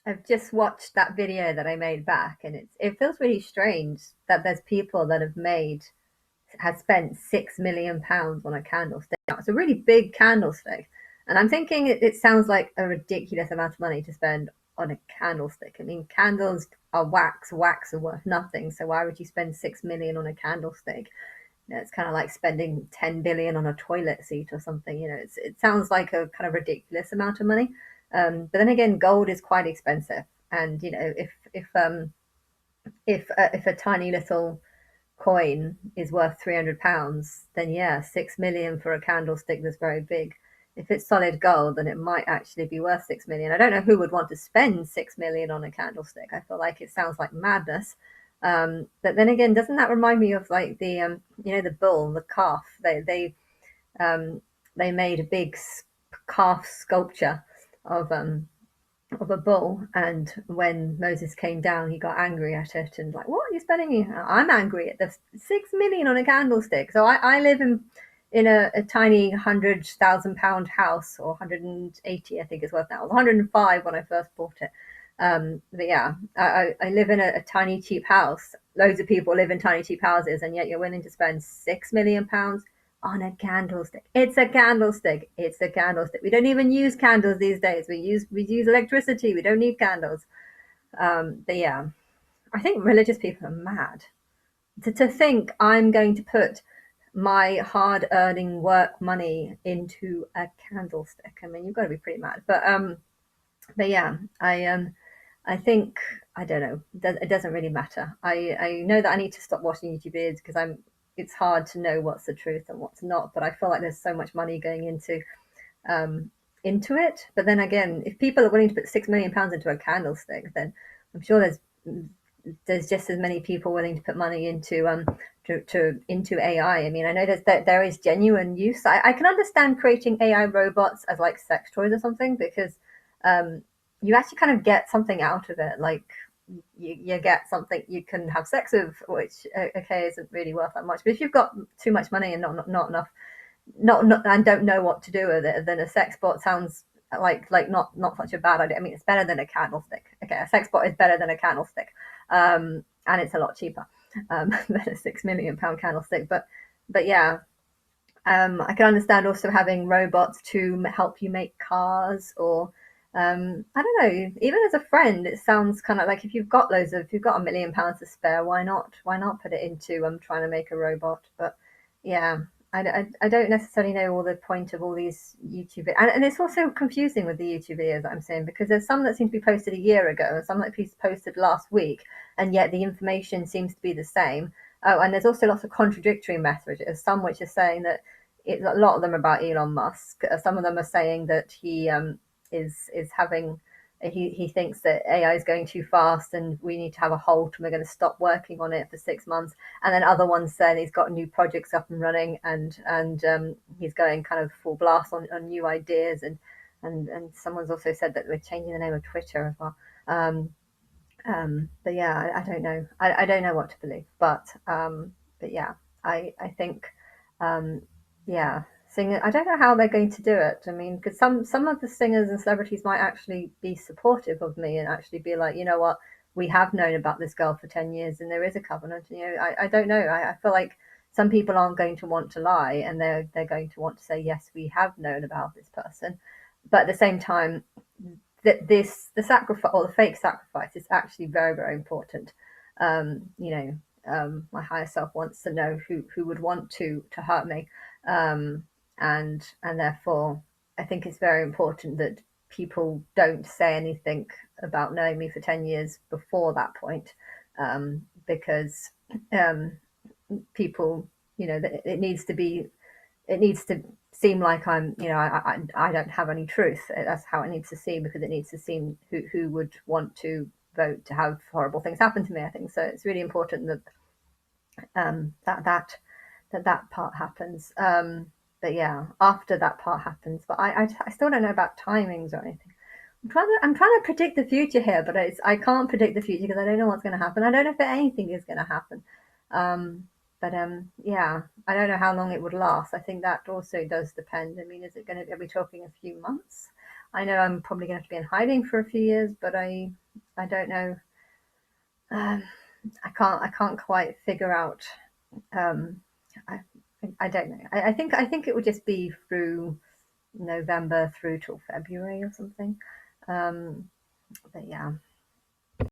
I've just watched that video that I made back, and it feels really strange that there's people that has spent £6 million on a candlestick. Now, it's a really big candlestick, and I'm thinking it sounds like a ridiculous amount of money to spend on a candlestick. I mean, candles are wax, wax are worth nothing, so why would you spend 6 million on a candlestick? It's kind of like spending 10 billion on a toilet seat or something. It sounds like a kind of ridiculous amount of money. But then again, gold is quite expensive, and if a tiny little coin is worth £300, then yeah, 6 million for a candlestick that's very big. If it's solid gold, then it might actually be worth 6 million. I don't know who would want to spend 6 million on a candlestick. I feel like it sounds like madness. But then again, doesn't that remind me of like the bull, the calf? Um, they made a big calf sculpture of a bull, and when Moses came down, he got angry at it and like, what are you spending? I'm angry at the 6 million on a candlestick. So I live in a tiny £100,000 house, or 180 I think it's worth now. It was 105 when I first bought it. But yeah, I live in a tiny cheap house. Loads of people live in tiny cheap houses, and yet you're willing to spend £6 million on a candlestick. It's a candlestick. It's a candlestick. We don't even use candles these days. We use electricity. We don't need candles. But yeah, I think religious people are mad to think I'm going to put my hard earning work money into a candlestick. I mean, you've got to be pretty mad. But yeah, I think I don't know. It doesn't really matter. I know that I need to stop watching YouTube videos because I'm. It's hard to know what's the truth and what's not. But I feel like there's so much money going um, into it. But then again, if people are willing to put £6 million into a candlestick, then I'm sure there's just as many people willing to put money into AI. I mean, I know there is genuine use. I can understand creating AI robots as like sex toys or something, because um, you actually kind of get something out of it. Like you get something you can have sex with, which okay isn't really worth that much. But if you've got too much money and not enough, not and don't know what to do with it, then a sex bot sounds like not such a bad idea. I mean, it's better than a candlestick. Okay, a sex bot is better than a candlestick, and it's a lot cheaper than a £6 million candlestick. But yeah, I can understand also having robots to help you make cars, or I don't know, even as a friend, it sounds kind of like if you've got £1 million to spare, why not put it into trying to make a robot? But yeah, I don't necessarily know all the point of all these YouTube and it's also confusing with the YouTube videos that I'm seeing, because there's some that seem to be posted a year ago and some that posted last week, and yet the information seems to be the same. Oh, and there's also lots of contradictory messages. Some which are saying that a lot of them are about Elon Musk. Some of them are saying that he is having he thinks that AI is going too fast and we need to have a halt and we're going to stop working on it for 6 months. And then other ones saying he's got new projects up and running, and he's going kind of full blast on new ideas. And someone's also said that we're changing the name of Twitter as well. But yeah, I don't know. I don't know what to believe. But yeah, I think um, yeah, singing. I don't know how they're going to do it. I mean, because some of the singers and celebrities might actually be supportive of me and actually be like, you know what, we have known about this girl for 10 years, and there is a covenant. I don't know. I feel like some people aren't going to want to lie, and they're going to want to say yes, we have known about this person. But at the same time, that the sacrifice or the fake sacrifice is actually very, very important. My higher self wants to know who would want to hurt me, and therefore I think it's very important that people don't say anything about knowing me for 10 years before that point, because um, people, it needs to be it needs to seem like I don't have any truth. That's how it needs to seem, because it needs to seem who would want to vote to have horrible things happen to me. I think so. It's really important that that part happens. But yeah, after that part happens, but I still don't know about timings or anything. I'm trying to predict the future here, but I can't predict the future because I don't know what's going to happen. I don't know if anything is going to happen. Yeah, I don't know how long it would last. I think that also does depend. I mean, is it going to? Are we talking a few months? I know I'm probably going to have to be in hiding for a few years, but I don't know. Um, I can't quite figure out. Um, I I don't know. I think it would just be through November through till February or something. Um, but yeah.